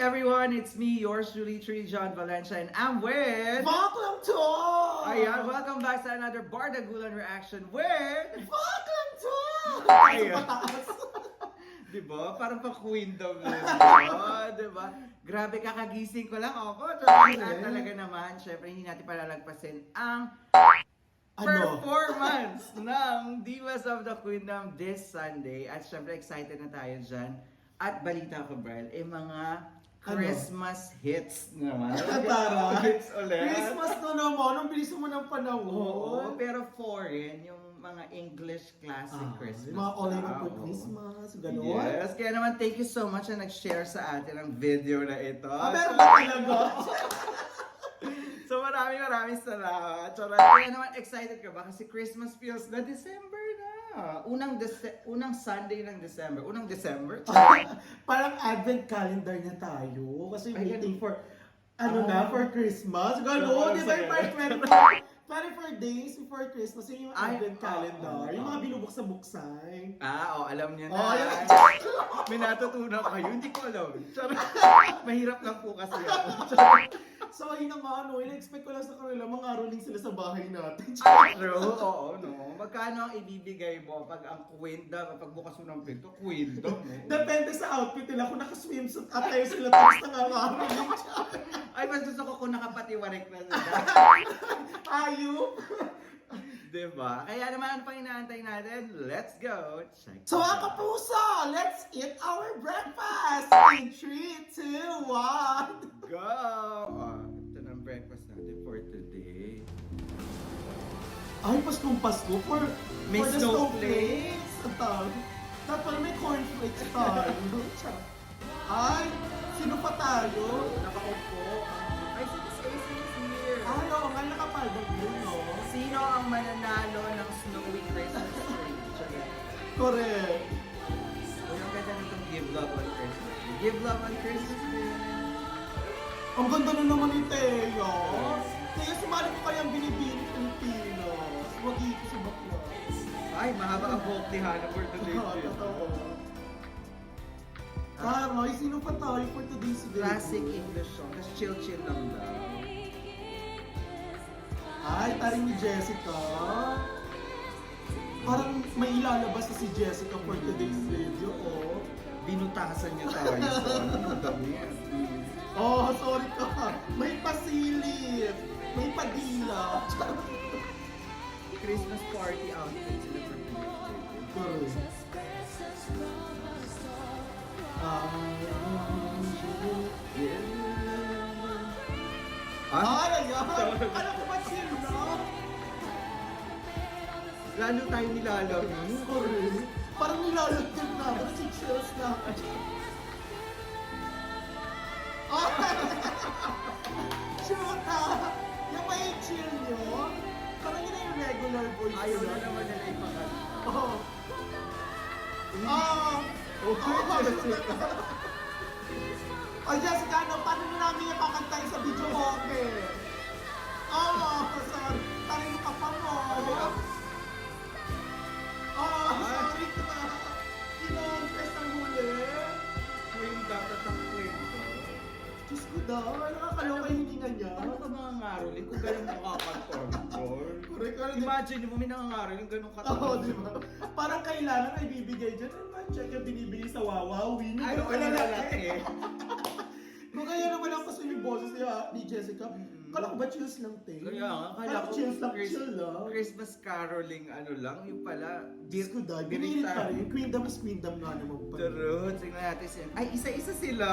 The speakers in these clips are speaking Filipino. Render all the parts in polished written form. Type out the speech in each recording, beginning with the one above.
everyone? It's me, yours truly, John Valencia, and I'm with... Baklang to! Ayan, welcome back sa another Bardagulan reaction with... Baklang to! Ayan. Diba? Parang pa-queen daw yun. Diba? Grabe, kakagising ko lang ako. Talaga naman, syempre hindi natin palalagpasin ang performance ng Divas of the Queendom this Sunday. At syempre excited na tayo dyan. At balita ko, Brian, mga Christmas hits naman. Tara! Hits ulit. Christmas na naman, ang bilis mo ng panahon. Oo, pero foreign, yung mga English classic Christmas. Yung mga all I for Christmas, gano'n. Yes, kaya naman thank you so much na nag-share sa atin ang video na ito. Meron ba talaga? So maraming salamat. Kaya naman excited ka ba? Kasi Christmas feels na December na. Unang Sunday ng December. Unang December? Parang advent calendar na tayo. Kasi Ay, waiting for, for Christmas. Gano'n, di ba yung parang 4 days before Christmas, yun yung advent calendar. Yung mga binubuksan-buksan. Alam niyo na. Oh, yun. May natutunan kayo. Hindi ko alam. Mahirap lang po kasi ako. So, ayun na nga, in-expect ko lang sa kanila, mga rolling sila sa bahay natin. True, oo, no. Magkano ang ibibigay mo pag ang kwenda, pag bukas mo ng pinto, kwenda mo. Depende sa outfit nila. Kung naka-swimsuit at tayo sila, tapos nangangaroling siya. Ay, mas gusto ko kung nakapatiwarik na sila. Ayup! Diba? Kaya naman, ano pang inaantay natin? Let's go! Check So, mga kapuso, let's eat our breakfast! In 3, 2, 1! Go! Ito na ang breakfast natin for today. Ay, Paskong Pasko for May the snowflakes. Ang tawag. Dapat may cornflakes tayo. Ay, sino pa tayo? Nakaupo. Ay, si Miss Casey is here. Ay, oo nga, nakapaldag yun, no? Sino ang mananalo ng snowy Christmas tree? Correct. O yung ganda nitong Give Love on Christmas. Give Love on Christmas tree. Ang ganda na naman ni Teo. Teo, sumali ko kayang binibini Pilipinas. Huwag ito sa bakla. Ay, mahaba ang buhok ni Hannah for today. Totoo. Ay, sino pa tayo for today's video? Classic English song. Tapos chill lang daw. Ay, taring ni Jessica. Parang may ilalabas na si Jessica for today's video, oh. Binutasan niya tayo sa ano, dami. Oh, sorry ka. May pasilip. May padila. Christmas party outfit sila for today. Ay, ano ko ba chill na? Lalo tayo nilalami. Correct. Parang nilalagyan na. Kasi chills na. Chuta! Yung may chill nyo, parang yun na yung regular voice. Ayaw na naman nila ipakanta. Oo. Oh, Jessica, paano na namin yung kakantayin sa video okay? Sorry. Parang yung kapa mo. Sorry ka. Kinonfess ang huli. Queen dapat ang queen. Diyos ko daw, nakakaloka yung hininga niya. Paano ka mga ngaroling kung ganun makakantong? Correct. Imagine mo, may nangangaroling ganun katapos. Oo, di ba? Parang kailangan ay bibigay dyan. Naman, check yung binibigay sa Wawawin. Ay, wala lalaki. Kung kaya naman ang kasi yung boses ni Jessica, kala ko ba chills lang, te? Kaya nga, Kala ko chills lang, chill lang. Christmas caroling, ano lang, yung pala. Diyos ko dahil, binirit pa rin. Queendom is queendom nga naman pa. True, tingnan natin siya. Ay, isa-isa sila!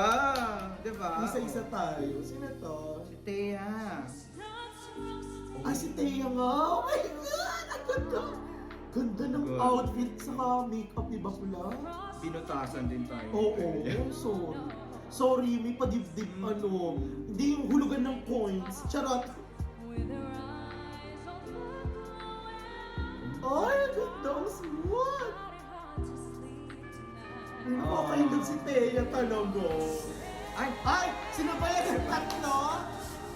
Diba? Isa-isa tayo. Sino to? Si Thea. Ah, si Thea nga! Oh my God! Ang ganda! Ganda ng outfit sa makeup ni Bakula. Binutasan din tayo. Oo, sorry. Sorry, may padibdib hindi yung hulugan ng coins. Charot! Ay, ganda! Ang smooth! Okay din si Thea talaga. Ay! Sino ba yan? Yung tatlo?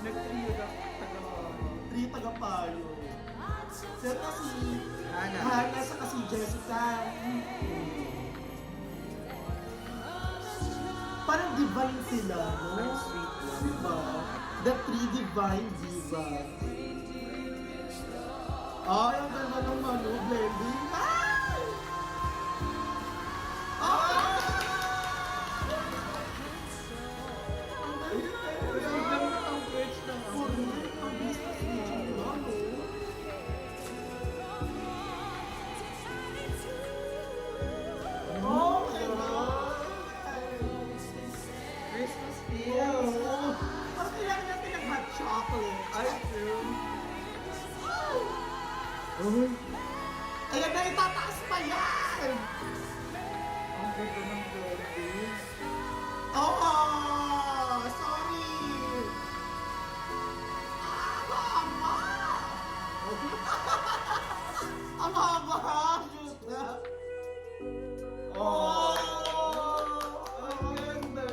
Nag-trio na. 3 tagapayo. Sino si Hannah. saka si Jessica. Parang divine sila, no? Ang sweet lang. Diba? The three divine divas. Ay, ang ganda ng ano, blending. Ay! Ay! Ang Biglang nakang-twitch na nga. correct. Ang bilis na switching nila, no? Oh my God! Christmas Oh, feels. parang kailangan natin ng hot chocolate. I do. Oh. Ayan na, itataas pa yan! Ang ganda ng blondie. Oh, sorry! Ah, mama! Ang haba! Shoot na! Oh! Ang ganda!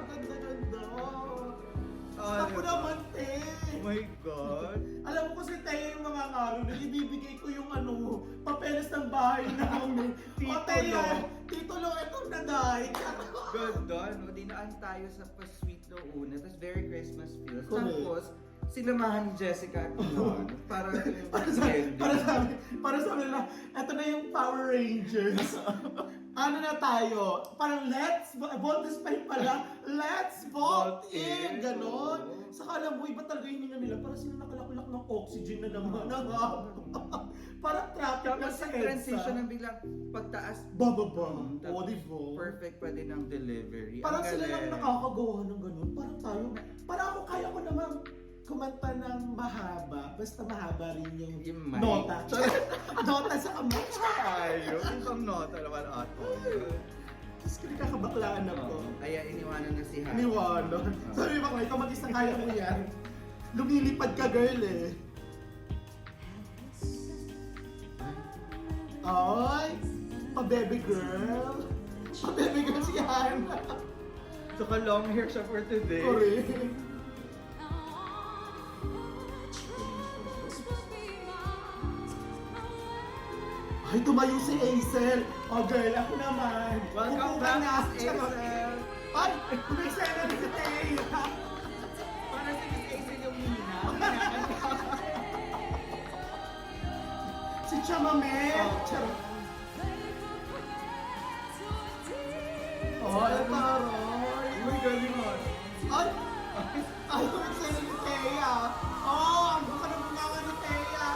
Ganda-ganda! Gusto ko naman, te! Oh my God. Alam mo kasi tayo yung mga ngalo na ibibigay ko yung ano, papeles ng bahay namin. Titulo. Titulo, etong na-die. Ganda, no? Dinaan tayo sa pa-sweet no una. Tapos very Christmas feels. Correct. Tapos, sinamahan ni Jessica at Leon. Para Para sa nila, eto na yung Power Rangers. Ano na tayo? Parang vote this time pala, let's vote Vote in! in. Ganon. Oo. Saka alam mo, iba talaga yung hininga nila. Parang sila nakalakulak ng oxygen na naman. Parang traffic na Tapos sa sa transition EDSA. ng biglang pagtaas. Bababa. Tapos O, di ba? Perfect pa din ang delivery. Parang Ang sila lang galing. nakakagawa ng ganun. Parang tayo, parang ako kaya ko namang kumanta ng mahaba. Basta mahaba rin yung Yung mic. nota. Nota sa kamay. Ayaw. Itong nota naman ato. Tapos kakabaklaan ako. Kaya iniwanan na si Han. Niwala. Sabi ba ko, ikaw mag-isa kaya mo yan. Lumilipad ka, girl eh. Ay, pa-baby girl. Pa-baby girl si Hannah. So, long hair siya for today. Correct. Ay, tumayo si Aisel. Oh, girl, ako naman. Welcome Upo ka back, na. Miss Aisel. Ay, tumayo na rin si Teya. Para si Miss Aisel yung Nina. Si Chamamel. Oh. Charot. Oh, taroy. Uy, galing mo. Ay! Ay, tumayo sa'yo ni Teya. Oh, ang buka ng bunga ni Teya.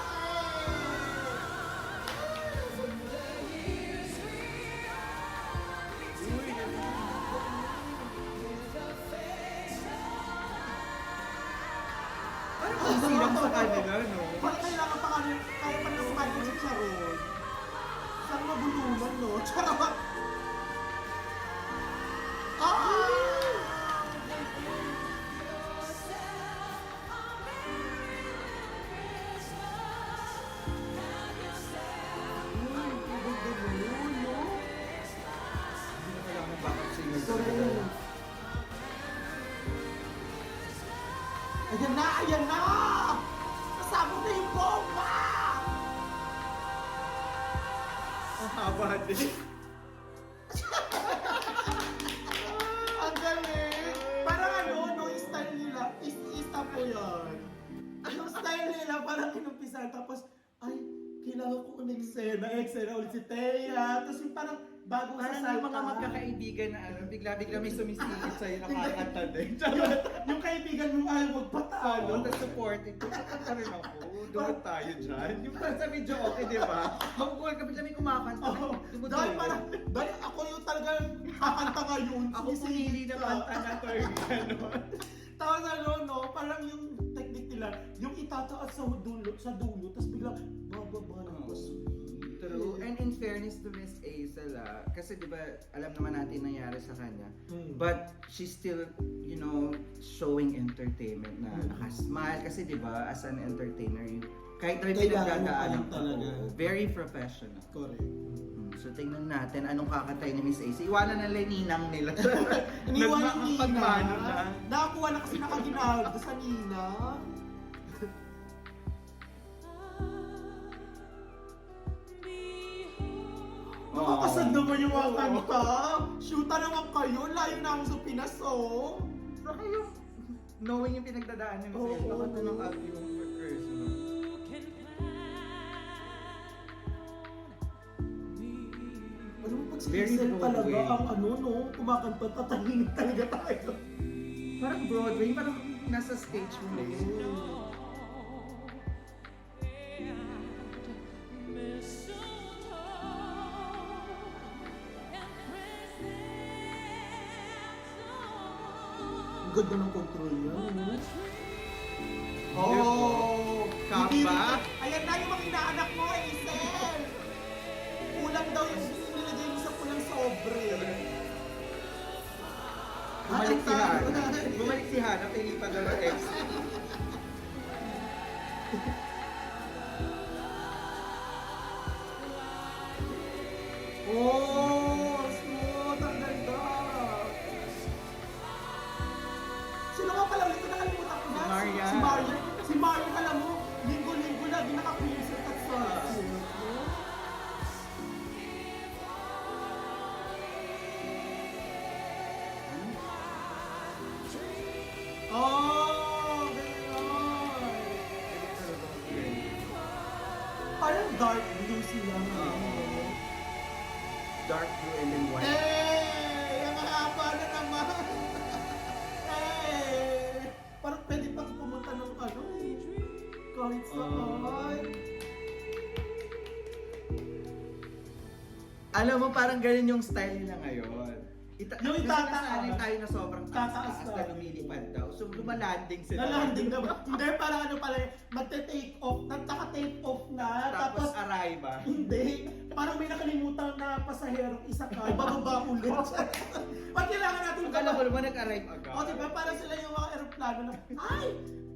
Parang silang sa kanila, no? Parang kailangan pa kami, kaya pa ng smile si Charon. Saan mabulunan, no? Charot! Ah! Hindi na kailangan backup singer. Sorry. Ayan na! Ayan na! Kasama na yung bomba! Ang haba din. Ang galing! Parang ano, no, yung style nila, is-isa po yun. Yung style nila, parang inumpisan, tapos, ay, kailangan ko eksena ulit si Teya. Tapos yung parang bagong Parang sasalta. yung mga magkakaibigan na ano, bigla-bigla may sumisilip sa'yo nakakanta din. Yung kaibigan mo ay magpatalo. Ano? Tapos supported ko. Kakanta rin ako. Doon tayo dyan. Yung parang sa video okay, di ba? Mag-call ka bigla may kumakanta. Oh, Dumudulog. dahil ako yung talagang kakanta ngayon. Ako pumili na kanta na to. Ganon. Tapos ano, no, parang yung technique nila, yung itataas sa dulo, tapos bigla bababa ng paswing. True. And in fairness to Miss Aisel, kasi di ba, alam naman natin nangyari sa kanya. But she's still, you know, showing entertainment na nakasmile. Kasi di ba, as an entertainer, kahit na may Kailangan pinagdadaanan mo pa rin talaga. very professional. Correct. So tingnan natin anong kakatay ni Miss Aisel. Iwanan na lang ninang nila. Iniwan yung Nina. Nagmano na. Nakakuha na kasi nakaginaldo sa Nina. Nakakasad naman yung mga kanta. Shoota naman kayo. Layo na ako sa Pinas, oh. Saka yung knowing yung pinagdadaanan ko sa'yo, Oo. baka tanong out yung person. Alam mo, pag si Very Hazel talaga Broadway. ang ano, no? Kumakanta, tatahimik talaga tayo. Parang Broadway, parang nasa stage mo na yun. Ang ganda ng control niya, no? Oh, kaba? Ayan na yung mga inaanak mo, Hazel! Kulang daw yung nilagay mo sa pulang sobre. Bumalik si Hana. Bumalik si Hana, pilipan daw ng ex. Oh, smooth! Ang ganda! Sino nga pala ulit? Nakalimutan ko na. Si Marian. Si Marian. Si Marian, alam mo, linggo-linggo lagi naka-princess at sa Oh, ganyan. Parang dark blue sila. Dark blue and then white. Eh, ang haba na naman. Eh, parang pwede pa pumunta ng ano. Kahit saan. Alam mo, parang ganun yung style nila ngayon. Yung kasi itataas. nasanay tayo na sobrang Tataas taas na tayo. lumilipad daw. So, lumalanding sila. Nalanding na ba? Hindi, parang ano pala, magte-take off, nagtaka-take off na, Tapos tapos arriva. hindi. Parang may nakalimutan na pasaherong isa ka, bababa ulit. Pag kailangan natin Akala ko naman nag-arrive agad. O diba, parang sila yung mga aeroplano na, ay!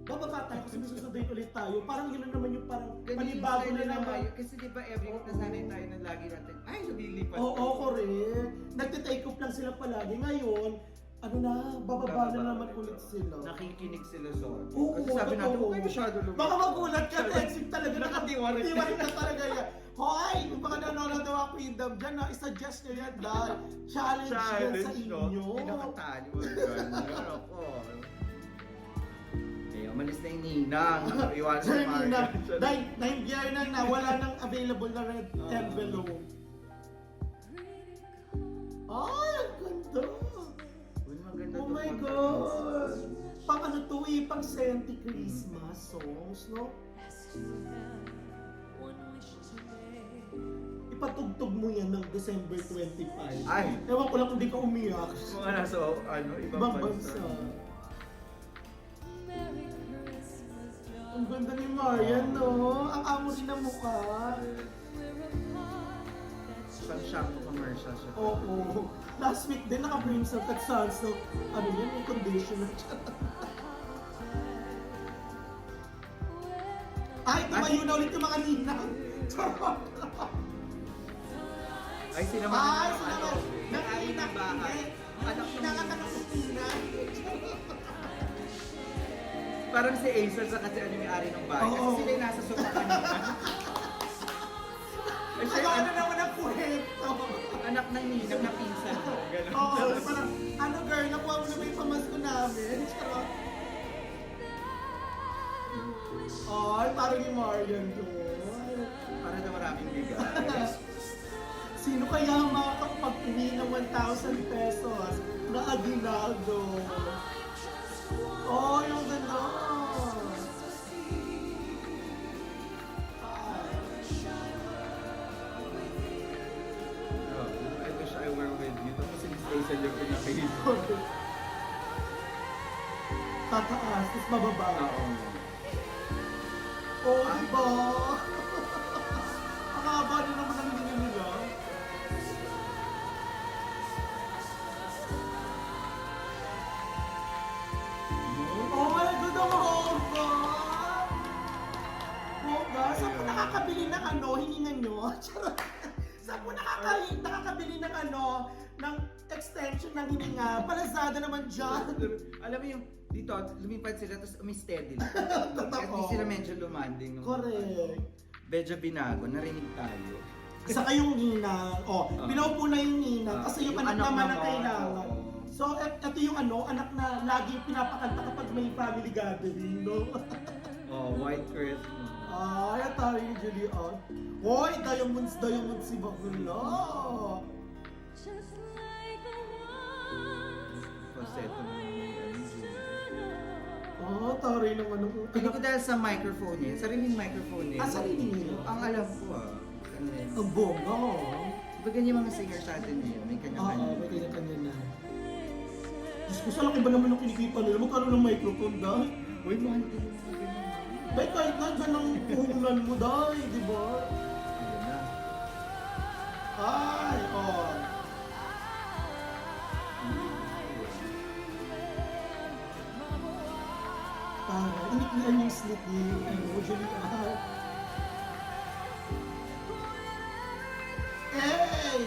Bababa tayo kasi susunduin ulit tayo. Parang yun naman yung parang Ganun yung panibago style na nila naman. ngayon. Kasi di ba every week nasanay tayo na lagi natin, ay, lumilipad. Oo, correct. Nagte-take off lang sila palagi. Ngayon, ano na, bababa na naman ulit sila. Nakikinig sila sa audio. Oo, Kasi sabi natin, totoo. huwag masyado lumilipad. Baka magulat ka, Texit talaga. Nakatiwarik. Nakatiwarik na talaga yan. Hoy, kung baka nanonood ng mga Queendom dyan, na i-suggest nyo yan dahil challenge yan sa inyo. Pinakatali mo. Ganyan ako. Eh, umalis na yung ninang. Iwan sa Sabi na, market. dahil na-enviar na wala nang available na red envelope. Ay, ang ganda! Uy, maganda Oh to, my pang- God! Pang ano to eh, pang Senti Christmas songs, no? Ipatugtog mo yan ng December 25. Ay! Ewan ko lang kung di ka umiyak. Mga nasa, ibang Ibang bansa. bansa. Ang ganda ni Marian, no? Ang amo rin ng mukha. Pang shampoo commercial siya. Oo. Last week din naka-bring sa Katsans. So, ano yun, yung conditioner. Ay, tumayo na ulit yung mga ninang. Charot. Ay, sinama Ay, na sinabi. ng ari ng bahay. Anak ng Inangat ng kusina. Parang si Acer sa kasi ano yung ari ng bahay. Kasi Oo. sila yung nasa sofa kanina. Eh, siya Ano yung na naman ang kwento. anak ng ninang na pinsan mo. Ganun. Oo, parang, ano girl, nakuha mo na ba yung pamasko namin? Charot. Ay, parang ni Marian doon. Para na maraming bigas. Sino kaya ang makakapag-uwi ng 1,000 pesos na aginaldo? Oh, yung ganda. I wish I were with you. Tapos si Miss Acer yung pinakahit. Tataas, tapos bababa. Oo. Oh, diba? Ang haba na naman ang hininga nila. Oh my God, ang haba! Haba? Saan po nakakabili ng ano, hininga nyo? Charot. Saan po nakakabili ng ano, ng extension ng hininga? Palazada naman dyan. Alam mo yung dito, lumipad sila tapos umi-steady lang. Totoo. Kasi sila medyo lumanding. nung- Correct. Medyo binago, narinig tayo. Saka yung ninang. Oh, pinaupo na yung ninang kasi yung anak naman na kailangan. oo. So, ito yung anak na lagi pinapakanta kapag may family gathering, no? Oh, White Christmas. Ay, atari ni Julian. Hoy, diamonds si Bakula. Falsetto na Oh, tari naman ng Hindi ko dahil sa microphone niya, sariling microphone niya. sarili niya. Ang alam ko Ganun. Ang bongga, oh. Diba ganyan yung mga singer sa atin ngayon? May kanya-kanya. Oo, may kanya-kanya na. Diyos ko, sa laki ba naman ang kinikita nila? Magkano ng microphone, dahil? Uy, mahal din yung mga ganyan. Dahil kahit nandyan ang puhunan mo, dahil, di ba? Ayun na. Ay, oh. Para, iniklian yung slit ni, Julian. Hey!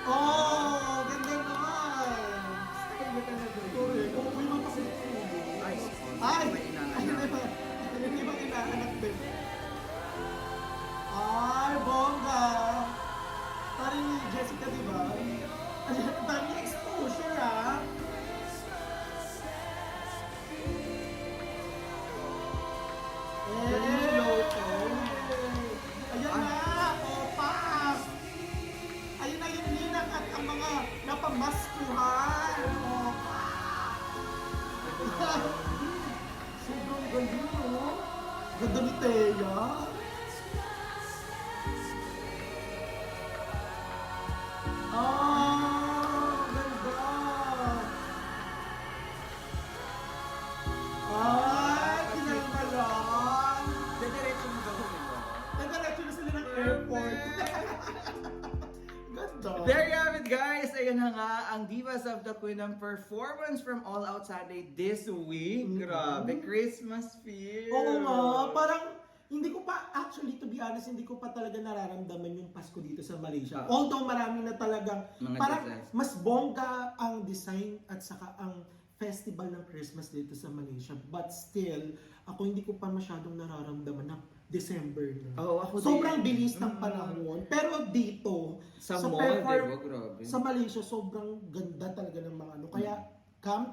Oh, ganda naman! Style ba talaga yun? Correct. Kung may mapakulit ko. Ay, Ay! may Ay, inaanak. hindi ba inaanak din? Ay, bongga! Parang ni Jessica, di ba? Ang dami exposure, ah! Galing mo, Loto. Ayan na! Opa! Ayun na yung ninang at ang mga napamaskuhan! Opa! Sobrang galing, no? Ganda ni Thea. Ganda! Ay, kinalma lang! Dediretso mo ba kung ito? Nagdiretso na sila ng airport. Ganda. There you have it, guys! Ayun na nga, ang Divas of the Queen performance from All Out Sunday this week. Grabe, Christmas feel! Oo nga, parang hindi ko pa, actually to be honest, hindi ko pa talaga nararamdaman yung Pasko dito sa Malaysia. Although marami na talagang, Mga parang designs. mas bongga ang design at saka ang festival ng Christmas dito sa Malaysia. But still, ako hindi ko pa masyadong nararamdaman na December na. Oo, ako Sobrang din. bilis ng panahon. Pero dito, Sa mall, perform- diba? Grabe. sa Malaysia, sobrang ganda talaga ng mga ano. Kaya, come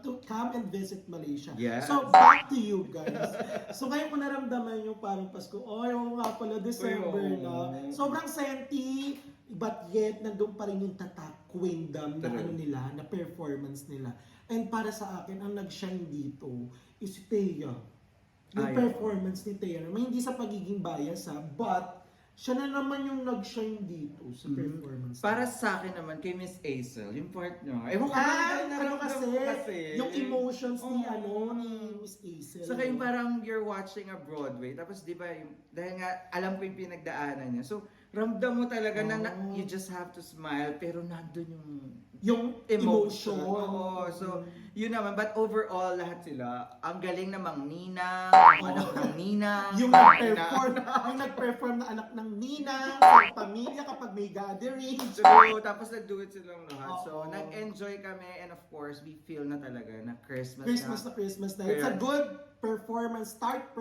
and visit Malaysia. Yes. So, back to you guys. So, ngayon ko naramdaman yung parang Pasko. Oh, oo nga pala, December Uy, oo. na. Sobrang senti, but yet, nandun pa rin yung tatak, Queendom, na True. ano nila, na performance nila. And para sa akin, ang nag-shine dito is si Thea. Yung Ay, performance ni Thea, may hindi sa pagiging bias ha, but siya na naman yung nag-shine dito sa performance. Para sa akin naman, kay Miss Aisel, yung part nyo. Ewan ko ano kasi, yung emotions ni Oo. ni Miss Aisel. So yung parang you're watching a Broadway, tapos di ba, dahil nga alam ko yung pinagdaanan niya. So ramdam mo talaga na you just have to smile, pero nandun yung emotion. Oo, so yun naman. But overall, lahat sila, ang galing namang Nina, anak ng Nina. Yung nag-perform na anak ng Nina, sa pamilya kapag may gathering. True, tapos nag-do it silang lahat. So, Oo. nag-enjoy kami and of course, we feel na talaga na Christmas Christmas na. na Christmas na. It's a good performance, start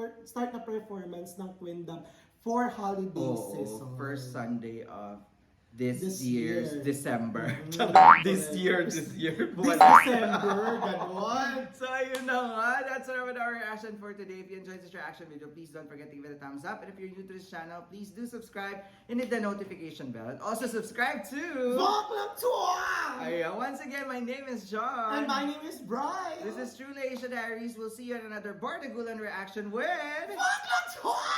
na performance ng Queendom for holiday season. First Sunday of this This year's year. December. this year. This Buwan. December, ganon. So, ayun na nga. That's our reaction for today. If you enjoyed this reaction video, please don't forget to give it a thumbs up. And if you're new to this channel, please do subscribe and hit the notification bell. And also subscribe to... Baklang Tuwa! Ayan. Once again, my name is John. And my name is Brian. This is True Asia Diaries. We'll see you in another Bardagulan reaction with... Baklang Tuwa!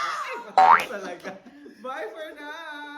Talaga. Bye for now!